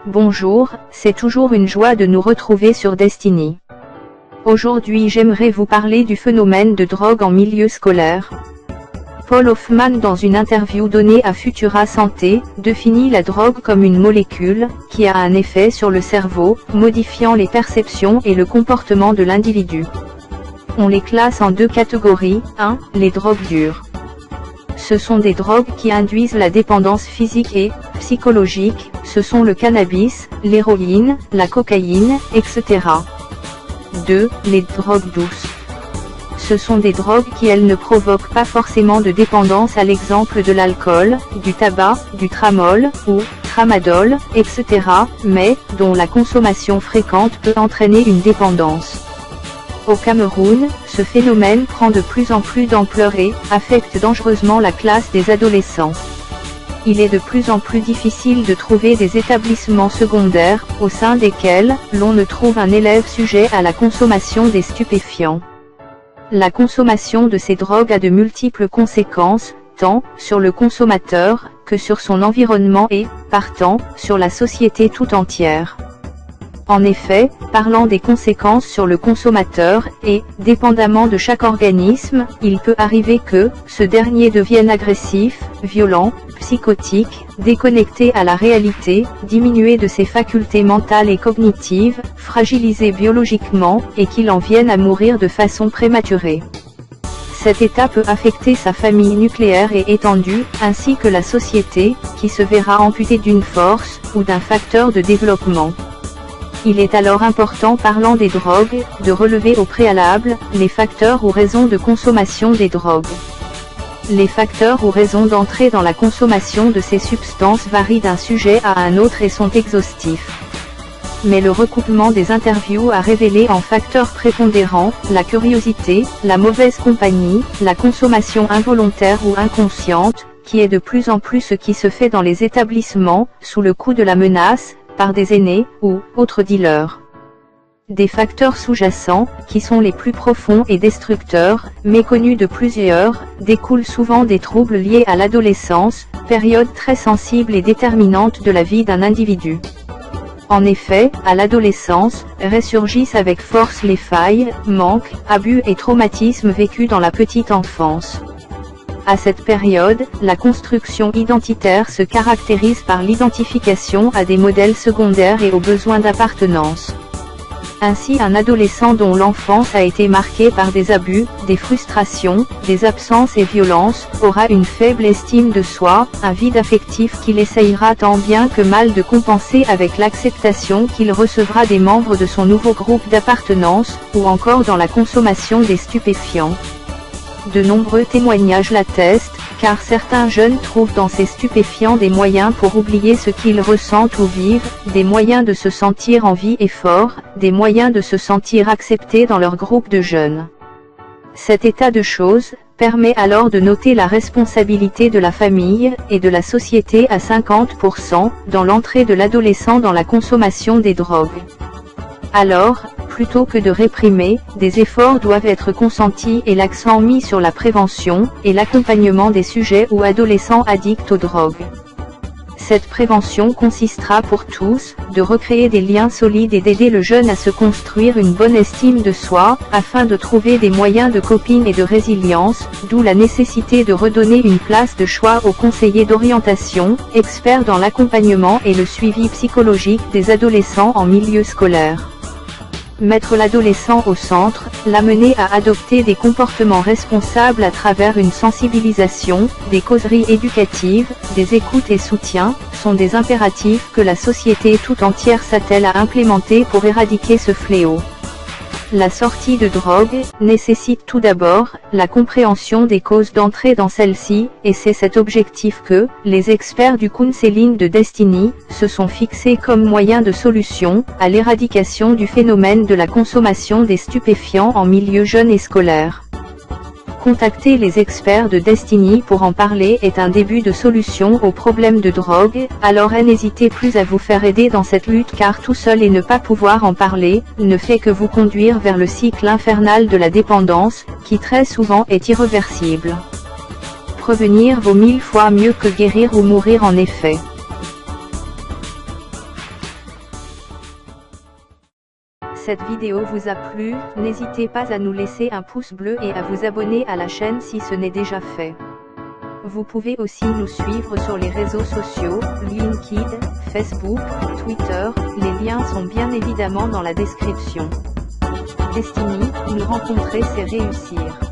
Bonjour, c'est toujours une joie de nous retrouver sur Destiny. Aujourd'hui j'aimerais vous parler du phénomène de drogue en milieu scolaire. Paul Hoffman, dans une interview donnée à Futura Santé, définit la drogue comme une molécule qui a un effet sur le cerveau, modifiant les perceptions et le comportement de l'individu. On les classe en deux catégories. 1. Les drogues dures. Ce sont des drogues qui induisent la dépendance physique et psychologique, ce sont le cannabis, l'héroïne, la cocaïne, etc. 2. Les drogues douces. Ce sont des drogues qui elles ne provoquent pas forcément de dépendance, à l'exemple de l'alcool, du tabac, du tramol, ou tramadol, etc., mais dont la consommation fréquente peut entraîner une dépendance. Au Cameroun, ce phénomène prend de plus en plus d'ampleur et affecte dangereusement la classe des adolescents. Il est de plus en plus difficile de trouver des établissements secondaires, au sein desquels l'on ne trouve un élève sujet à la consommation des stupéfiants. La consommation de ces drogues a de multiples conséquences, tant sur le consommateur, que sur son environnement et, partant, sur la société tout entière. En effet, parlant des conséquences sur le consommateur, et, dépendamment de chaque organisme, il peut arriver que ce dernier devienne agressif, violent, psychotique, déconnecté à la réalité, diminué de ses facultés mentales et cognitives, fragilisé biologiquement, et qu'il en vienne à mourir de façon prématurée. Cet état peut affecter sa famille nucléaire et étendue, ainsi que la société, qui se verra amputée d'une force, ou d'un facteur de développement. Il est alors important, parlant des drogues, de relever au préalable les facteurs ou raisons de consommation des drogues. Les facteurs ou raisons d'entrée dans la consommation de ces substances varient d'un sujet à un autre et sont exhaustifs. Mais le recoupement des interviews a révélé en facteurs prépondérants la curiosité, la mauvaise compagnie, la consommation involontaire ou inconsciente, qui est de plus en plus ce qui se fait dans les établissements, sous le coup de la menace, par des aînés, ou autres dealers. Des facteurs sous-jacents, qui sont les plus profonds et destructeurs, méconnus de plusieurs, découlent souvent des troubles liés à l'adolescence, période très sensible et déterminante de la vie d'un individu. En effet, à l'adolescence, ressurgissent avec force les failles, manques, abus et traumatismes vécus dans la petite enfance. À cette période, la construction identitaire se caractérise par l'identification à des modèles secondaires et aux besoins d'appartenance. Ainsi, un adolescent dont l'enfance a été marquée par des abus, des frustrations, des absences et violences, aura une faible estime de soi, un vide affectif qu'il essayera tant bien que mal de compenser avec l'acceptation qu'il recevra des membres de son nouveau groupe d'appartenance, ou encore dans la consommation des stupéfiants. De nombreux témoignages l'attestent, car certains jeunes trouvent dans ces stupéfiants des moyens pour oublier ce qu'ils ressentent ou vivent, des moyens de se sentir en vie et forts, des moyens de se sentir acceptés dans leur groupe de jeunes. Cet état de choses permet alors de noter la responsabilité de la famille et de la société à 50% dans l'entrée de l'adolescent dans la consommation des drogues. Alors, plutôt que de réprimer, des efforts doivent être consentis et l'accent mis sur la prévention et l'accompagnement des sujets ou adolescents addicts aux drogues. Cette prévention consistera pour tous, de recréer des liens solides et d'aider le jeune à se construire une bonne estime de soi, afin de trouver des moyens de coping et de résilience, d'où la nécessité de redonner une place de choix aux conseillers d'orientation, experts dans l'accompagnement et le suivi psychologique des adolescents en milieu scolaire. Mettre l'adolescent au centre, l'amener à adopter des comportements responsables à travers une sensibilisation, des causeries éducatives, des écoutes et soutiens, sont des impératifs que la société tout entière s'attelle à implémenter pour éradiquer ce fléau. La sortie de drogue nécessite tout d'abord la compréhension des causes d'entrée dans celle-ci, et c'est cet objectif que les experts du counseling de Destiny se sont fixés comme moyen de solution à l'éradication du phénomène de la consommation des stupéfiants en milieu jeune et scolaire. Contacter les experts de Destiny pour en parler est un début de solution aux problèmes de drogue, alors n'hésitez plus à vous faire aider dans cette lutte, car tout seul et ne pas pouvoir en parler, ne fait que vous conduire vers le cycle infernal de la dépendance, qui très souvent est irréversible. Prévenir vaut 1000 fois mieux que guérir ou mourir en effet. Cette vidéo vous a plu, n'hésitez pas à nous laisser un pouce bleu et à vous abonner à la chaîne si ce n'est déjà fait. Vous pouvez aussi nous suivre sur les réseaux sociaux, LinkedIn, Facebook, Twitter, les liens sont bien évidemment dans la description. Destiny, nous rencontrer c'est réussir.